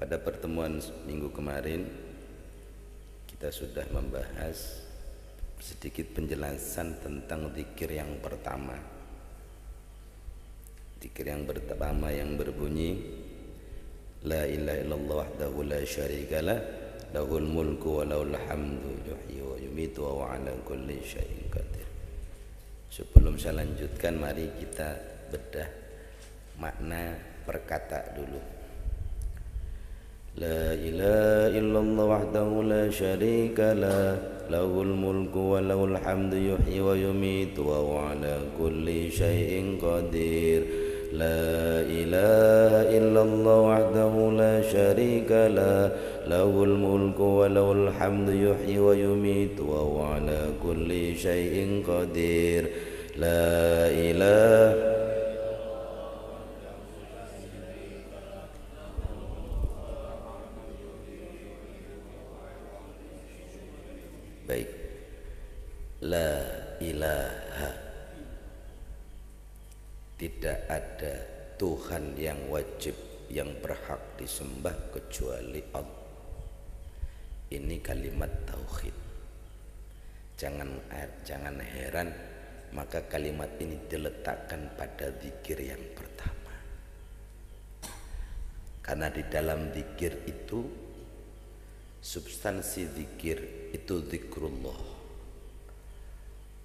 Pada pertemuan minggu kemarin kita sudah membahas sedikit penjelasan tentang zikir yang pertama. Zikir yang pertama yang berbunyi La ilaha illallah wahdahu la syarikalah lahul mulku wa lahul hamdu yuhyi wa yumitu wa ala kulli syai'in qadir. Sebelum saya lanjutkan, mari kita bedah makna perkata dulu. La ilaha illallah wahdahu la syarikalah lahul mulku wa lahul hamdu yuhyi wa yumitu wa ala kulli syai'in qadir. La ilaha illallah wahdahu la syarikalah lahul mulku wa lahul hamdu yuhyi wa yumitu wa ala kulli syai'in qadir. La ilaha Baik. La ilaha, tidak ada Tuhan yang wajib yang berhak disembah kecuali Allah. Ini kalimat tauhid. Jangan heran maka kalimat ini diletakkan pada zikir yang pertama. Karena di dalam zikir itu, substansi zikir itu zikrullah,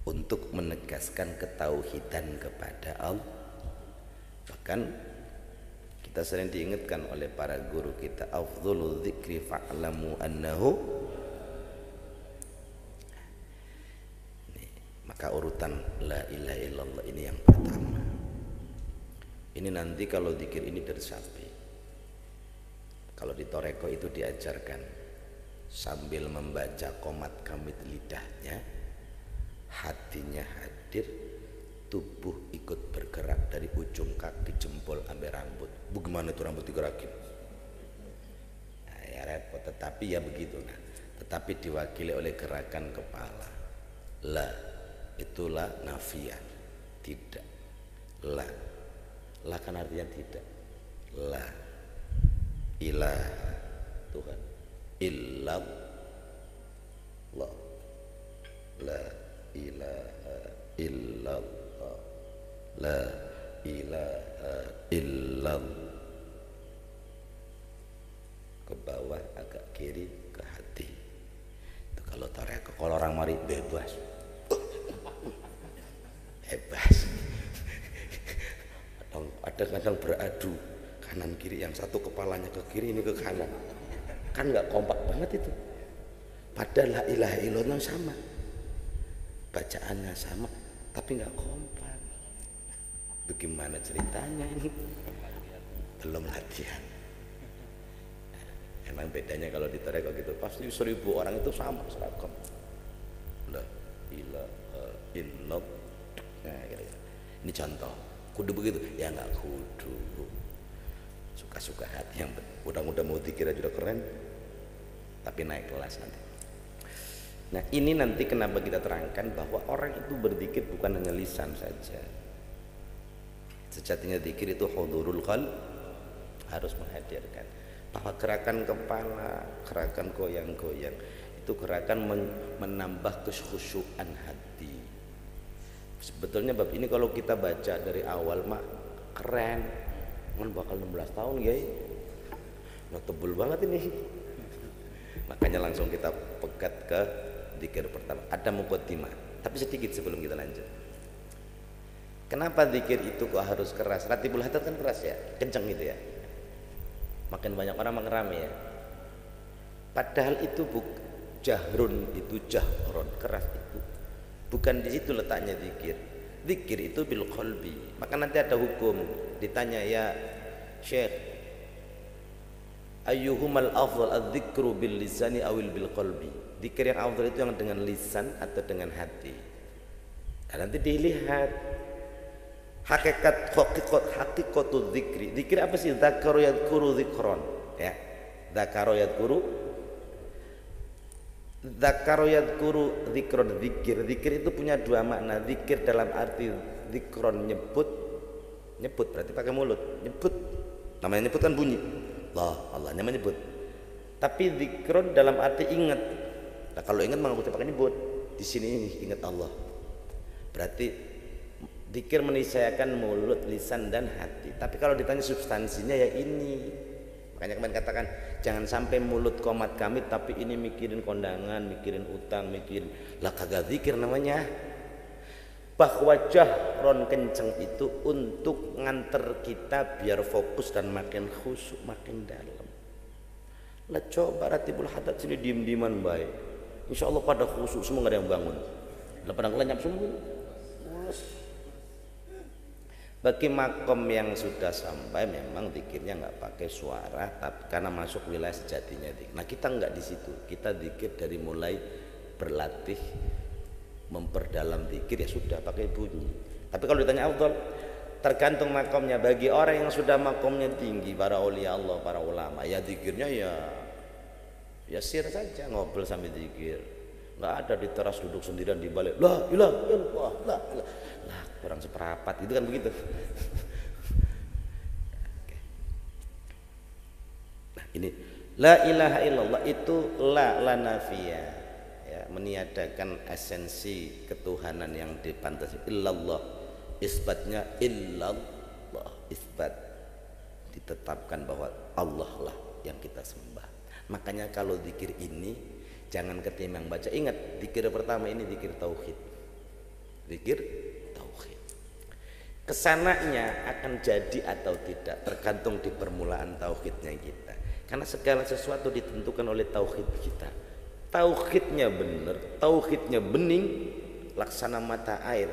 untuk menegaskan ketauhidan kepada Allah. Bahkan kita sering diingatkan oleh para guru kita, afdhalul dzikri fa'lamu annahu. Maka urutan la ilaha illallah ini yang pertama. Ini nanti kalau zikir ini tersapi, kalau di toreko itu diajarkan sambil membaca qomat kamit lidahnya, hatinya hadir, tubuh ikut bergerak dari ujung kaki, jempol sampai rambut. Bagaimana itu rambut digerakin? Nah, ya repot, tetapi ya begitu. Nah, tetapi diwakili oleh gerakan kepala. La itulah nafian, tidak. La kan artinya tidak. La ilaha, Tuhan, illallah, la ilaha illallah, la ilaha illallah. Ke bawah, agak kiri, ke hati. Itu kalau tarik, kalau orang mari bebas, bebas. Kadang-kadang beradu kanan kiri, yang satu kepalanya ke kiri, ini ke kanan, kan nggak kompak banget itu. Padahal la ilaha illallah sama, bacaannya sama, tapi nggak kompak. Bagaimana ceritanya ini? Belum latihan. Emang bedanya kalau di toreko gitu, pasti 1000 orang itu sama seragam. La ilaha illallah. Nah, kira-kira. Ini contoh. Kudu begitu? Ya nggak kudu. Suka-suka hati, yang mudah-mudah mau dikira juga keren, tapi naik kelas nanti. Nah, ini nanti kenapa kita terangkan bahwa orang itu berzikir bukan hanya lisan saja. Sejatinya zikir itu hudurul qalb, harus menghadirkan. Bahwa gerakan kepala, gerakan goyang-goyang itu gerakan menambah kekhusyuan hati. Sebetulnya bab ini kalau kita baca dari awal mak keren, kan bakal 16 tahun guys. Nah, tebel banget ini. Makanya langsung kita pegat ke zikir pertama. Ada muqaddimah, tapi sedikit sebelum kita lanjut. Kenapa zikir itu kok harus keras? Ratibul hadat kan keras ya, kenceng gitu ya. Makin banyak orang mengerami ya. Padahal itu jahrun, itu jahron, keras itu. Bukan di situ letaknya zikir. Zikir itu bil qalbi. Maka nanti ada hukum, ditanya, ya Syekh, ayyuhumal afdal adzikru bil lisani awil bil qalbi. Zikir yang afdal itu yang dengan lisan atau dengan hati. Nah, nanti dilihat hakikatul zikri. Zikir apa sih? Dzakara yadhkuru dzikron, ya. Dzakara yadhkuru dzikron, zikir. Zikir itu punya dua makna. Zikir dalam arti dzikron, nyebut berarti pakai mulut, nyebut. Namanya nyebut kan bunyi. Allahnya menyebut. Tapi dzikrun dalam arti ingat. Nah, kalau ingat maka kita pakai nyebut. Di sini ingat Allah. Berarti zikir menisayakan mulut, lisan dan hati. Tapi kalau ditanya substansinya ya ini. Makanya kemarin katakan jangan sampai mulut komat kami tapi ini mikirin kondangan, mikirin utang, mikirin lah kagak zikir namanya. Bahwa jahron kenceng itu untuk nganter kita biar fokus dan makin khusyuk, makin dalam. Lah coba ratibul hadat sini diem-dieman baik. Insya Allah pada khusyuk semua nggak ada yang bangun. Lah pada ngelenyap semua. Bagi makom yang sudah sampai memang zikirnya nggak pakai suara, tapi karena masuk wilayah sejatinya. Nah kita nggak di situ. Kita zikir dari mulai berlatih memperdalam zikir ya sudah pakai bunyi. Tapi kalau ditanya afdal, tergantung makomnya. Bagi orang yang sudah makomnya tinggi, para aulia Allah, para ulama, ya zikirnya ya sir saja, ngobrol sambil zikir. Nggak ada di teras duduk sendirian di balik la ilaha illallah lah kurang seperapat itu kan begitu. Nah ini la ilaha illallah itu la nafiyah, ya, meniadakan esensi ketuhanan yang dipantasi. Illallah isbatnya illallah, isbat ditetapkan bahwa Allah lah yang kita sembah. Makanya kalau zikir ini jangan ketimbang baca. Ingat, zikir pertama ini zikir tauhid. Zikir tauhid. Kesananya akan jadi atau tidak tergantung di permulaan tauhidnya kita. Karena segala sesuatu ditentukan oleh tauhid kita. Tauhidnya benar, tauhidnya bening, laksana mata air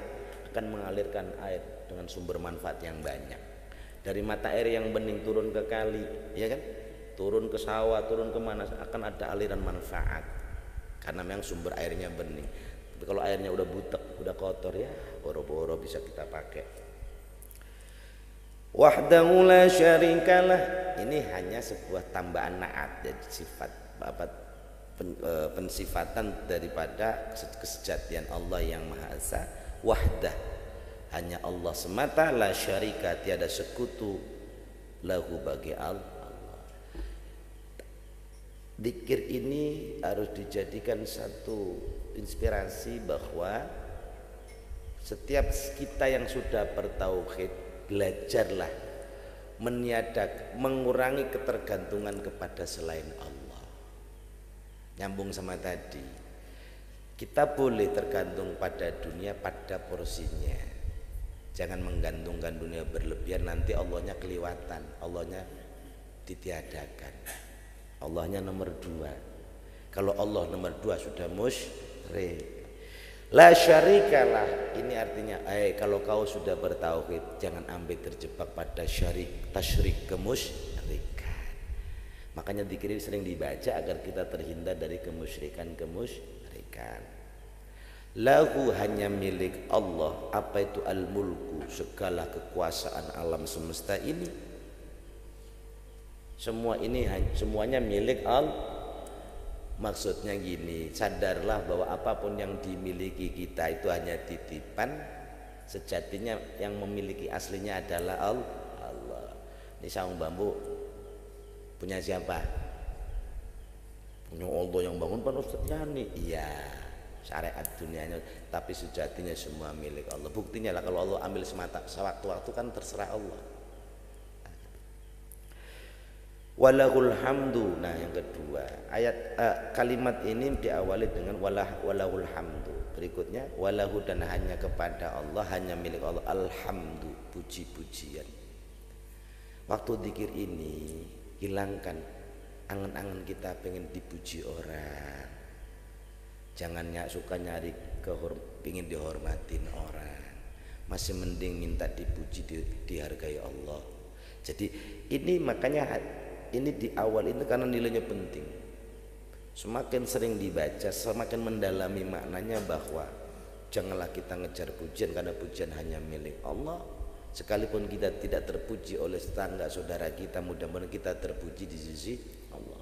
akan mengalirkan air dengan sumber manfaat yang banyak. Dari mata air yang bening turun ke kali, ya kan? Turun ke sawah, turun ke mana akan ada aliran manfaat. Karena memang sumber airnya bening. Tapi kalau airnya udah butek, udah kotor ya, boro-boro bisa kita pakai. Wahdahu la syarikalah, ini hanya sebuah tambahan naat, jadi sifat pensifatan daripada kesejatian Allah yang Maha Esa. Wahdah, hanya Allah semata, la syarika, tiada sekutu, lahu bagi Allah. Dzikir ini harus dijadikan satu inspirasi bahwa setiap kita yang sudah bertauhid, belajarlah mengurangi ketergantungan kepada selain Allah. Nyambung sama tadi, kita boleh tergantung pada dunia pada porsinya. Jangan menggantungkan dunia berlebihan, nanti Allahnya kelewatan, Allahnya ditiadakan. Allahnya nomor 2. Kalau Allah nomor 2 sudah musyrik. La syarikalah, ini artinya kalau kau sudah bertauhid jangan ambil terjebak pada tasyrik kemusyrikan. Makanya zikir ini sering dibaca agar kita terhindar dari kemusyrikan. Lahu, hanya milik Allah. Apa itu al-mulku? Segala kekuasaan alam semesta ini. Semuanya milik Allah. Maksudnya gini, sadarlah bahwa apapun yang dimiliki kita itu hanya titipan. Sejatinya yang memiliki aslinya adalah Allah. Ini saung bambu punya siapa? Punya Allah yang bangun Pak Ustaz Yani. Iya, syariat dunianya, tapi sejatinya semua milik Allah. Buktinya lah kalau Allah ambil semata sewaktu-waktu kan terserah Allah. Walahul hamdu. Nah yang kedua, kalimat ini diawali dengan walahul hamdu. Berikutnya walahu, dan hanya kepada Allah, hanya milik Allah alhamdu, puji-pujian. Waktu zikir ini hilangkan angan-angan kita pengen dipuji orang. Jangan suka nyari pengen dihormatin orang. Masih mending minta dipuji, dihargai Allah. Jadi ini makanya ini di awal itu karena nilainya penting. Semakin sering dibaca, semakin mendalami maknanya bahwa janganlah kita ngejar pujian, karena pujian hanya milik Allah. Sekalipun kita tidak terpuji oleh tetangga saudara kita, mudah-mudahan kita terpuji di sisi Allah.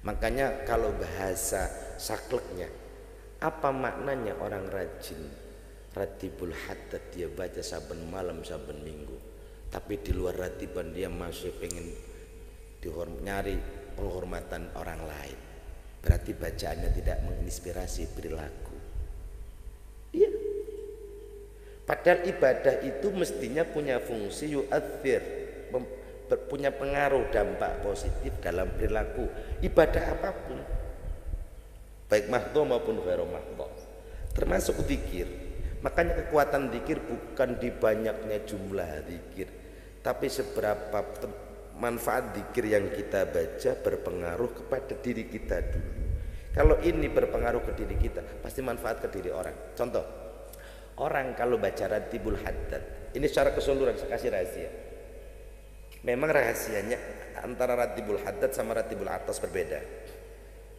Makanya kalau bahasa sakleknya, apa maknanya orang rajin ratibul hadat, dia baca saben malam saben minggu, tapi di luar ratiban dia masih pengen nyari penghormatan orang lain, berarti bacaannya tidak menginspirasi perilaku. Iya. Padahal ibadah itu mestinya punya fungsi yu'athir, punya pengaruh dampak positif dalam perilaku ibadah apapun, baik mahdhah maupun ghairu mahdhah, termasuk zikir. Makanya kekuatan zikir bukan di banyaknya jumlah zikir, tapi seberapa manfaat zikir yang kita baca berpengaruh kepada diri kita dulu. Kalau ini berpengaruh ke diri kita, pasti manfaat ke diri orang. Contoh, orang kalau baca Ratibul Haddad, ini secara keseluruhan saya kasih rahasia. Memang rahasianya antara Ratibul Haddad sama Ratibul Atas berbeda.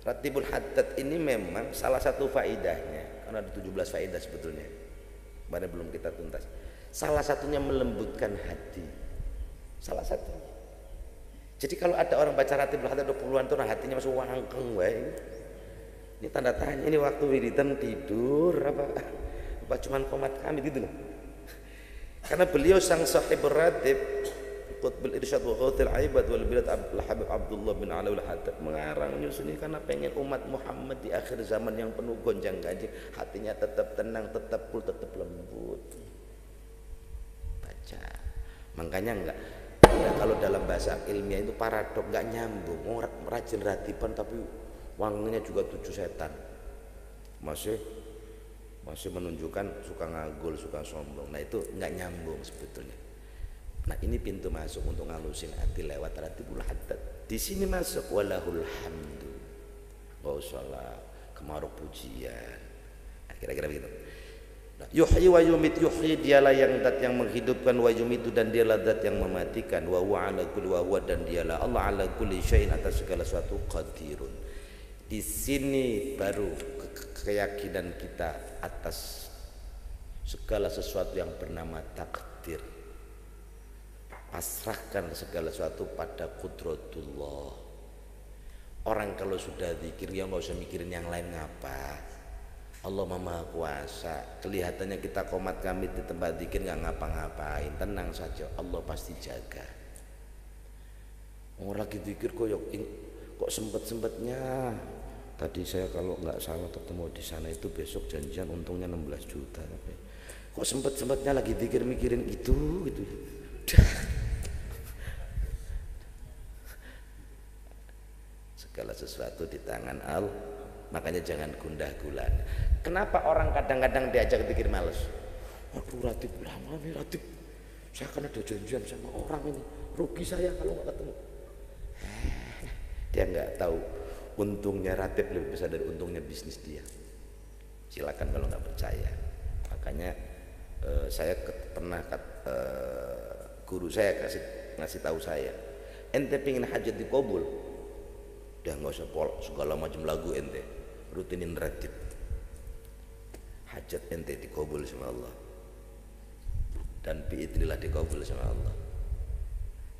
Ratibul Haddad ini memang salah satu faidahnya, karena ada 17 faidah sebetulnya, mana belum kita tuntas. Salah satunya melembutkan hati, salah satunya. Jadi kalau ada orang baca Ratibul Haddad 20-an tuh hatinya masuk wangkeng wae. Ini tanda tanya, ini waktu wiridan tidur apa cuman komat kami gitu loh. Karena beliau sang sahibur ratib Qutbul Irsyad wa Ghawthil Aibad wal Bilad Habib Abdullah bin Alawil Haddad mengarang menyusuni karena pengen umat Muhammad di akhir zaman yang penuh gonjang ganjing hatinya tetap tenang, tetap cool, tetap lembut. Baca. Makanya enggak ya, kalau dalam bahasa ilmiah itu paradok, enggak nyambung. Orang rajin ratiban tapi wanginya juga 7 setan. Masih menunjukkan suka ngagul, suka sombong. Nah itu enggak nyambung sebetulnya. Nah ini pintu masuk untuk ngalusin hati lewat Ratibul Haddad. Di sini masuk walahul hamdu, wa usalla, kemaruk pujian. Nah, kira-kira begitu. Nah, yuhyi wa yumit, yuhyi dialah yang zat yang menghidupkan, wa yumitu dan dialah zat yang mematikan, wa huwa ala kulli wa huwa dan dialah Allah ala kulli syai'in atas segala sesuatu qadirun. Di sini baru keyakinan kita atas segala sesuatu yang bernama takdir. Pasrahkan segala sesuatu pada qudratullah. Orang kalau sudah zikir ya nggak usah mikirin yang lain ngapa. Allah Maha Kuasa. Kelihatannya kita komat kamit di tempat zikir nggak ngapa-ngapain, tenang saja, Allah pasti jaga. Orang lagi zikir kok sempet-sempetnya. Tadi saya kalau nggak salah ketemu di sana itu besok janjian untungnya 16 juta. Kok sempet-sempetnya lagi zikir mikirin gitu. Segala sesuatu di tangan Allah, makanya jangan gundah gulana. Kenapa orang kadang-kadang diajak zikir males? Waduh Ratib lama nih Ratib, saya kan ada janjian sama orang ini, rugi saya kalau nggak ketemu. Dia nggak tahu untungnya Ratib lebih besar dari untungnya bisnis dia. Silakan kalau nggak percaya. Makanya saya pernah guru saya ngasih tahu saya, ente pingin hajat dikabul, udah nggak usah segala macam lagu ente, rutinin Ratib, hajat ente dikabul sama Allah dan biidznillah dikabul sama Allah.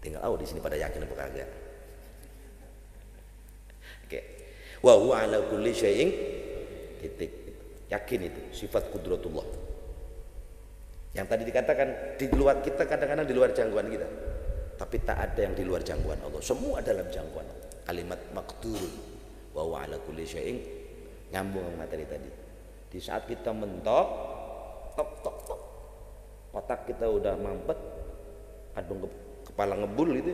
Tinggal di sini pada yakin apa kagak. Oke. Wa huwa ala kulli syai'in titik. Yakin itu sifat kudratullah. Yang tadi dikatakan di luar kita, kadang-kadang di luar jangkauan kita, tapi tak ada yang di luar jangkauan Allah, semua dalam jangkauan Allah. Kalimat maqdurun wa huwa ala kulli syai'in nyambung sama materi tadi. Di saat kita mentok tok otak kita udah mampet, adung kepala ngebul gitu,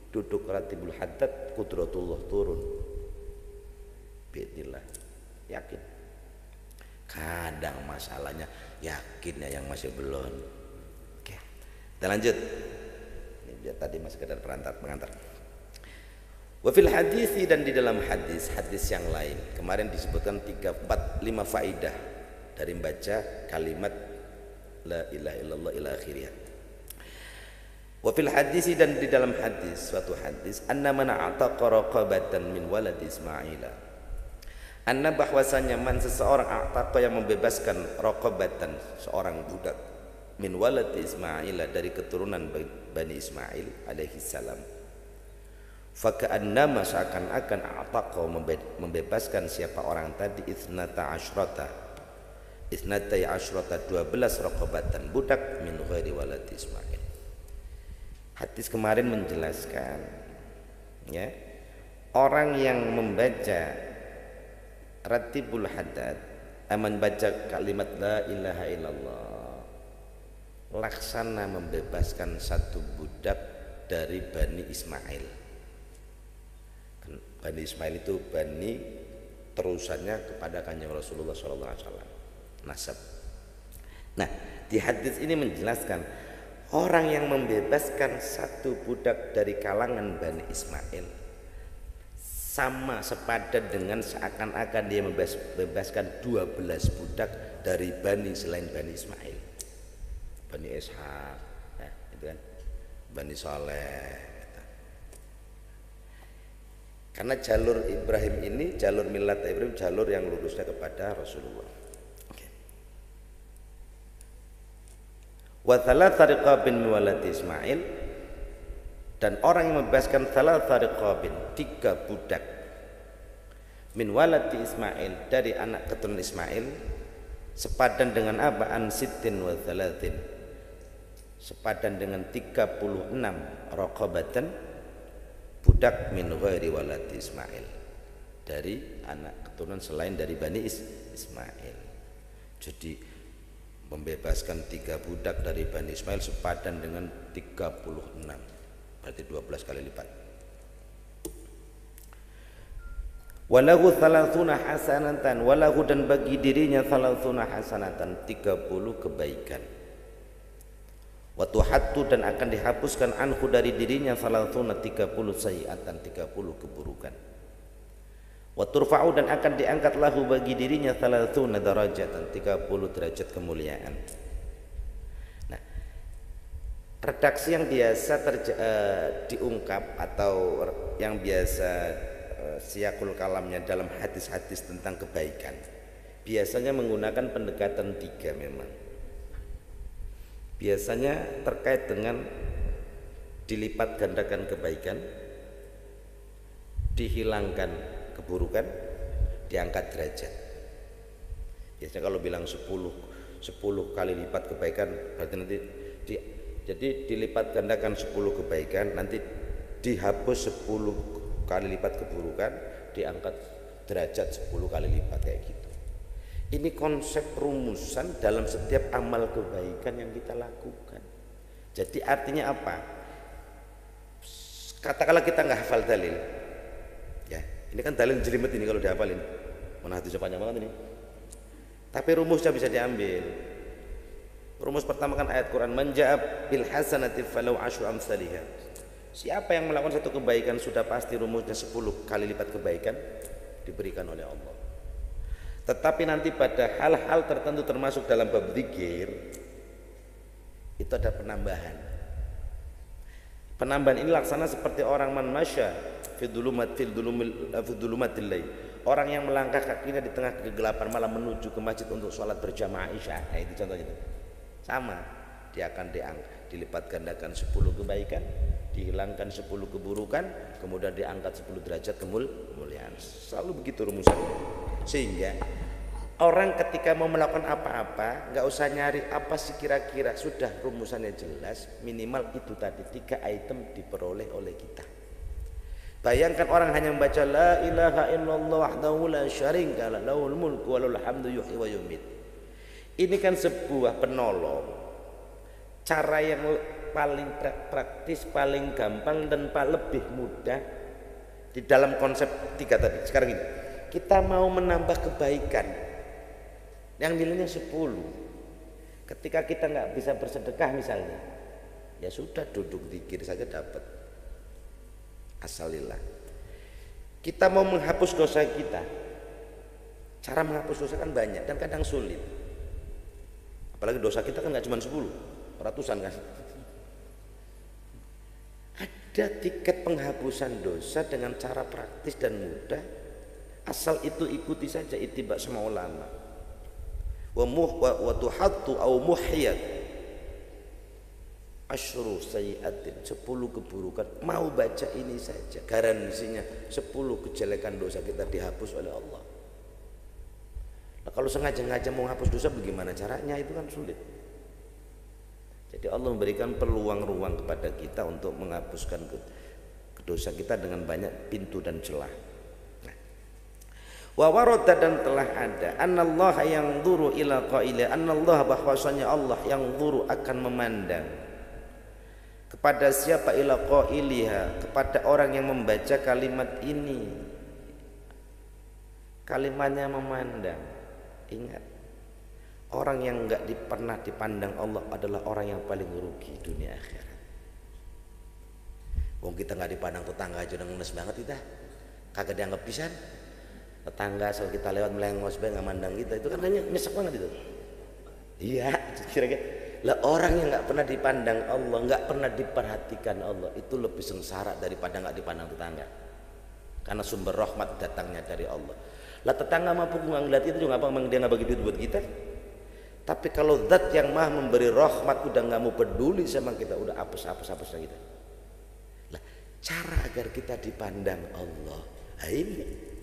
duduk Ratibul Haddad, qudratullah turun biidznillah. Yakin. Kadang masalahnya yakinnya yang masih belum. Oke, kita lanjut. Ini dia tadi masih sekedar pengantar. Wa fil hadisi, dan di dalam hadis yang lain kemarin disebutkan 3, 4, 5 faidah dari membaca kalimat la ilaha illallah ila akhirnya. Wa fil hadisi, dan di dalam hadis, suatu hadis, anna man a'taqa raqabatan min walad Ismaila, anna bahwasanya man seseorang a'taqa yang membebaskan raqabatan seorang budak min walad Ismaila dari keturunan Bani Ismail alaihi salam, faka'annama seakan-akan a'taqa membebaskan siapa orang tadi isnata asyrata 12 raqabatan budak min ghairi walad Ismail. Hadis kemarin menjelaskan Ya, orang yang membaca Ratibul Haddad, membaca kalimat la ilaha illallah, laksana membebaskan satu budak dari Bani Ismail. Bani Ismail itu Bani terusannya kepada Kanjeng Rasulullah SAW, nasab. Nah, di hadis ini menjelaskan orang yang membebaskan satu budak dari kalangan Bani Ismail sama sepadan dengan seakan-akan dia membebaskan 12 budak dari Bani selain Bani Ismail, Bani Ishaq, ya, itu kan, Bani Saleh. Karena jalur Ibrahim ini, jalur milat Ibrahim, jalur yang lurusnya kepada Rasulullah. Wa thalatha riqabin min waladi Ismail, dan orang yang membebaskan thalatha riqabin, 3 budak, min waladi Ismail, dari anak keturunan Ismail, sepadan dengan apa? An sittin wa thalathin, sepadan dengan 36 raqabatan, budak min ghairi waladi Ismail, dari anak keturunan selain dari Bani Ismail. Jadi membebaskan 3 budak dari Bani Ismail sepadan dengan 36, berarti 12 kali lipat. Walahu thalathuna hasanatan, walahu, dan bagi dirinya thalathuna hasanatan, 30 kebaikan. Wa tuhattu, dan akan dihapuskan anhu dari dirinya thalathuna, 30 sayiatan, 30 keburukan. Wa turfa'u, dan akan diangkat lahu bagi dirinya thalathuna darajatan, 30 derajat kemuliaan. Nah, redaksi yang biasa diungkap atau yang biasa siyakul kalamnya dalam hadis-hadis tentang kebaikan biasanya menggunakan pendekatan 3 memang. Biasanya terkait dengan dilipat gandakan kebaikan, dihilangkan keburukan, diangkat derajat. Biasanya kalau bilang 10 kali lipat kebaikan, berarti nanti jadi dilipat gandakan 10 kebaikan, nanti dihapus 10 kali lipat keburukan, diangkat derajat 10 kali lipat, kayak gitu. Ini konsep rumusan dalam setiap amal kebaikan yang kita lakukan. Jadi artinya apa? Katakanlah kita nggak hafal dalil, ya, ini kan dalil jelimet ini kalau dihafalin, mana hadisnya panjang banget ini. Tapi rumusnya bisa diambil. Rumus pertama kan ayat Quran, man ja'a bil hasanati falau asyru amsalihha. Siapa yang melakukan satu kebaikan sudah pasti rumusnya 10 kali lipat kebaikan diberikan oleh Allah. Tetapi nanti pada hal-hal tertentu termasuk dalam bab dzikir itu ada penambahan. Penambahan ini laksana seperti orang man masya fi dhulumatil lail. Orang yang melangkah kakinya di tengah kegelapan malam menuju ke masjid untuk sholat berjamaah Isya. Nah, itu contohnya itu. Sama, dia akan dilipat gandakan 10 kebaikan, dihilangkan 10 keburukan, kemudian diangkat 10 derajat kemuliaan. Selalu begitu rumusannya. Sehingga orang ketika mau melakukan apa-apa nggak usah nyari apa sih kira-kira, sudah rumusannya jelas, minimal itu tadi 3 item diperoleh oleh kita. Bayangkan orang hanya membaca la ilaha illallah wahdahu la syarika lahu lahul mulku wa lahul hamdu yuhyi wa yumiit. Ini kan sebuah penolong, cara yang paling praktis, paling gampang, dan lebih mudah di dalam konsep 3 tadi. Sekarang ini kita mau menambah kebaikan yang nilainya 10. Ketika kita nggak bisa bersedekah misalnya, ya sudah, duduk zikir saja dapat. Asalillah. Kita mau menghapus dosa kita, cara menghapus dosa kan banyak dan kadang sulit. Apalagi dosa kita kan nggak cuma 10, ratusan kan. Ada tiket penghapusan dosa dengan cara praktis dan mudah, asal itu ikuti saja ittiba sama ulama. Wa tuhattu au muhiyat asyru sayiatin, 10 keburukan. Mau baca ini saja, garansinya 10 kejelekan dosa kita dihapus oleh Allah. Nah, kalau sengaja-ngaja mau hapus dosa bagaimana caranya, itu kan sulit. Jadi Allah memberikan peluang ruang kepada kita untuk menghapuskan dosa kita dengan banyak pintu dan celah. Wa warada dan telah ada annallaha yanzuru ila qaili, annallaha bahwasanya Allah yang zuru akan memandang kepada siapa, ila qailiha, kepada orang yang membaca kalimat ini. Kalimatnya memandang. Ingat, orang yang enggak pernah dipandang Allah adalah orang yang paling rugi dunia akhirat. Wong kita enggak dipandang tetangga aja udah ngenes banget kita. Kagak dianggap pisan. Tetangga asal kita lewat melengos bae nggak mandang kita, itu kan hanya nyesek banget itu. Iya, kira-kira lah orang yang nggak pernah dipandang Allah, nggak pernah diperhatikan Allah, itu lebih sengsara daripada nggak dipandang tetangga. Karena sumber rahmat datangnya dari Allah. Lah tetangga mampu ngeliat itu juga apa dia nggak bagi duit buat kita. Tapi kalau zat yang maha memberi rahmat udah nggak mau peduli sama kita, udah apes kita. Lah cara agar kita dipandang Allah, ini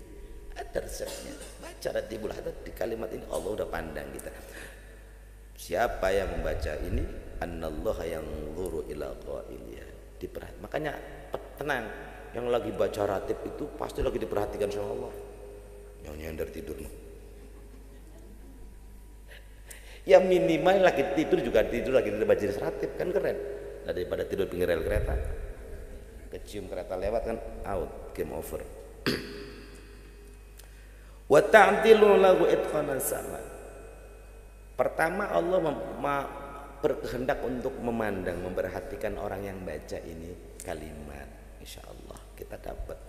ada resepnya. Baca Ratibul Hadat, di kalimat ini Allah udah pandang kita. Siapa yang membaca ini, annallaha yanzuru ila qailiyah, diperhatikan. Makanya tenang, yang lagi baca ratib itu pasti lagi diperhatikan sama Allah. Yang nyender tidur. Ya minimal lagi tidur juga tidur lagi baca ratib, kan keren. Nah, daripada tidur pinggir rel kereta, kecium kereta lewat kan out, game over. Wa ta'dilu lahu itqanan sama. Pertama Allah berkehendak untuk memandang, memperhatikan orang yang baca ini kalimat. Insyaallah kita dapat.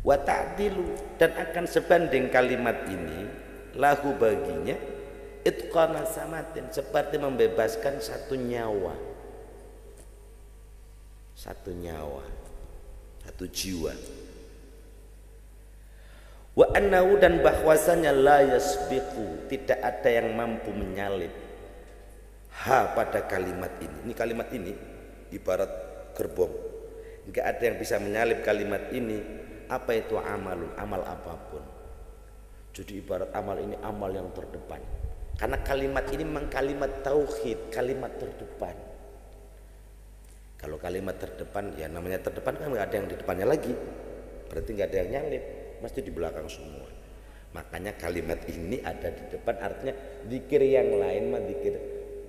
Wa ta'dilu, dan akan sebanding kalimat ini lahu baginya itqanan samatin, seperti membebaskan satu nyawa, satu jiwa. Wa annahu, dan bahwasanya la yasbiqu, tidak ada yang mampu menyalip pada kalimat ini. Ini kalimat ini ibarat gerbong, enggak ada yang bisa menyalip kalimat ini. Apa itu amalun, amal apapun. Jadi ibarat amal ini amal yang terdepan, karena kalimat ini memang kalimat tauhid, kalimat terdepan. Kalau kalimat terdepan, ya namanya terdepan kan nggak ada yang di depannya lagi, berarti nggak ada yang nyalip, mesti di belakang semua. Makanya kalimat ini ada di depan, artinya zikir yang lain mah zikir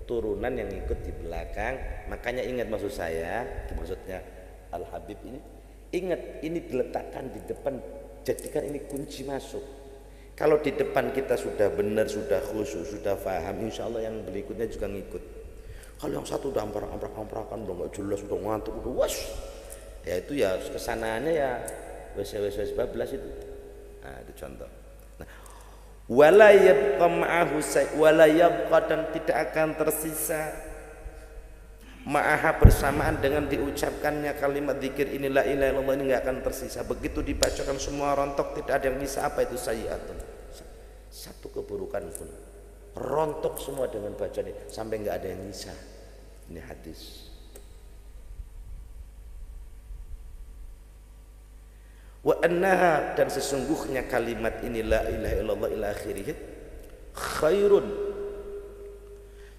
turunan yang ikut di belakang. Makanya ingat maksud saya, maksudnya Al Habib ini, ingat ini diletakkan di depan, jadikan ini kunci masuk. Kalau di depan kita sudah benar, sudah khusyuk, sudah paham, insya Allah yang berikutnya juga ngikut. Kalau yang satu udah amprak-amprakan, udah nggak jelas, udah ngantuk, udah was, ya itu ya kesanaannya ya wes bablas itu. Nah itu contoh. Nah, wala yabqa ma'ahu wala yabqa, dan tidak akan tersisa ma'aha bersamaan dengan diucapkannya kalimat zikir ini, la ilaha illallah, ini nggak akan tersisa. Begitu dibacakan semua rontok, tidak ada yang bisa. Apa itu sayyi'atun? Satu keburukan pun rontok semua dengan bacaan ini, sampai nggak ada yang bisa. Ini hadis. Wa annaha, dan sesungguhnya kalimat ini la ilaha illallah ila akhirih, khairun,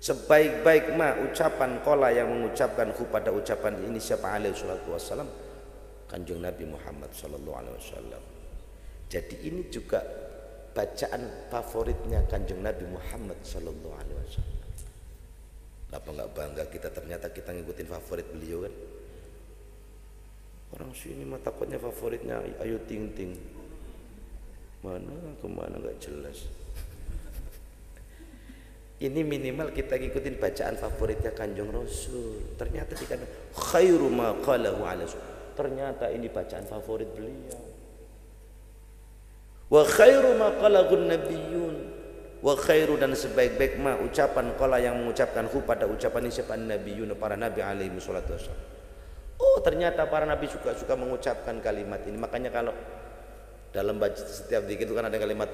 sebaik-baik ma ucapan qala yang mengucapkan pada ucapan ini siapa, alaihi salatu wassalam, Kanjeng Nabi Muhammad sallallahu alaihi wasallam. Jadi ini juga bacaan favoritnya Kanjeng Nabi Muhammad sallallahu alaihi wasallam. Apa enggak bangga kita, ternyata kita ngikutin favorit beliau kan? Orang sini mah takutnya favoritnya Ayu Ting Ting. Mana kemana nggak jelas. Ini minimal kita ngikutin bacaan favoritnya Kanjeng Rasul. Ternyata dikatakan khairu ma qalahu alaihi. Ternyata ini bacaan favorit beliau. Wa khairu ma qalahu nabiyyun. Wa khairu, dan sebaik-baik ma ucapan qala yang mengucapkan pada ucapan ini siapa, nabiyyun, para nabi alaihi salatu wasallam. Oh ternyata para nabi suka mengucapkan kalimat ini. Makanya kalau dalam baca setiap zikir itu kan ada kalimat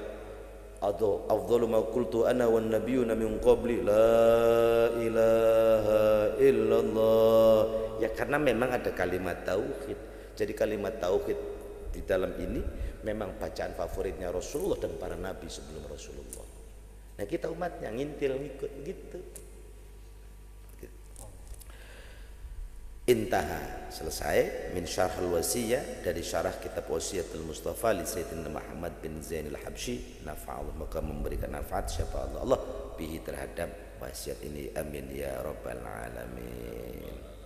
afdhalu ma qultu ana wan nabiyyuna min qabli la ilaha illallah. Ya karena memang ada kalimat tauhid. Jadi kalimat tauhid di dalam ini memang bacaan favoritnya Rasulullah dan para nabi sebelum Rasulullah. Nah kita umatnya ngintil ngikut gitu. Intaha, selesai min syarhul wasiyah, dari syarah kitab wasiyatul Mustafa li Sayyidina Muhammad bin Zainul Habsyi, nafa'allah, maka memberikan manfaat siapa Allah bihi terhadap wasiat ini, amin ya rabbal alamin.